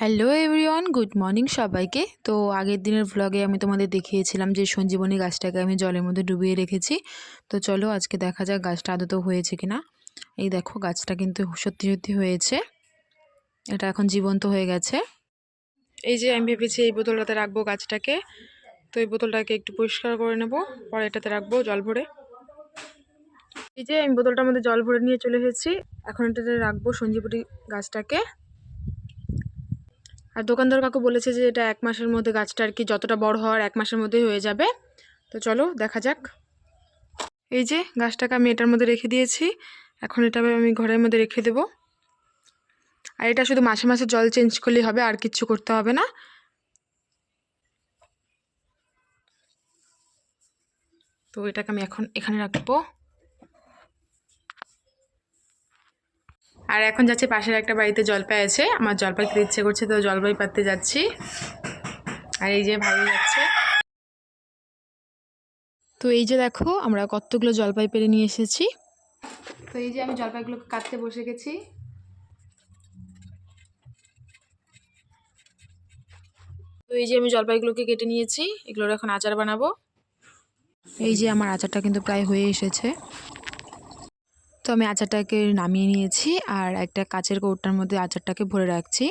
Hello everyone, good morning সবাইকে। তো আগের দিনের ভ্লগে আমি তোমাদের দেখিয়েছিলাম যে সঞ্জীবনী গাছটাকে আমি জলের মধ্যে ডুবিয়ে রেখেছি। তো চলো আজকে দেখা যাক গাছটা আদৌ হয়েছে কিনা। এই দেখো গাছটা কিন্তু সত্যি সত্যি হয়েছে, এটা এখন জীবন্ত হয়ে গেছে। এই যে আমি ভেবেছি এই বোতলটাতে রাখবো গাছটাকে, তো এই বোতলটাকে একটু পরিষ্কার করে নেব, পরে এটাতে রাখবো জল ভরে। এই যে আমি বোতলটার মধ্যে জল ভরে নিয়ে চলে এসেছি, এখন এটাতে রাখবো সঞ্জীবনী গাছটাকে। আর দোকানদার কাকু বলেছে যে এটা 1 মাসের মধ্যে গাছটা আর কি যতটা বড় হওয়ার 1 মাসের মধ্যেই হয়ে যাবে। তো চলো দেখা যাক। এই যে গাছটাকে আমি এটার মধ্যে রেখে দিয়েছি, এখন এটা আমি ঘরের মধ্যে রেখে দেব। আর এটা শুধু মাসে মাসে জল চেঞ্জ করলেই হবে, আর কিচ্ছু করতে হবে না। তো এটাকে আমি এখন এখানে রাখবো। আর এখন যাচ্ছি পাশের একটা বাড়িতে, জলপাই আছে, আমার জলপাই খেতে ইচ্ছে করছে, তো জলপাই পাততে যাচ্ছি। আর এই যে ভাই যাচ্ছে। তো এই যে দেখো আমরা কতগুলো জলপাই পেরে নিয়ে এসেছি। তো এই যে আমি জলপাইগুলোকে কাটতে বসে গেছি। তো এই যে আমি জলপাইগুলোকে কেটে নিয়েছি, এগুলোর এখন আচার বানাবো। এই যে আমার আচারটা কিন্তু প্রায় হয়ে এসেছে। তো আমি আচারটাকে নামিয়ে নিয়েছি আর একটা কাচের কৌটার মধ্যে আচারটাকে ভরে রাখছি।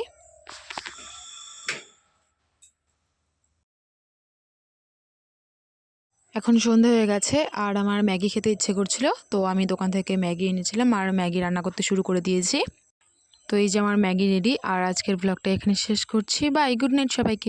এখন সন্ধে হয়ে গেছে আর আমার ম্যাগি খেতে ইচ্ছে করছিল, তো আমি দোকান থেকে ম্যাগি এনেছিলাম আর ম্যাগি রান্না করতে শুরু করে দিয়েছি। তো এই যে আমার ম্যাগি রেডি। আর আজকের ব্লগটা এখানে শেষ করছি। বাই, গুড নাইট সবাইকে।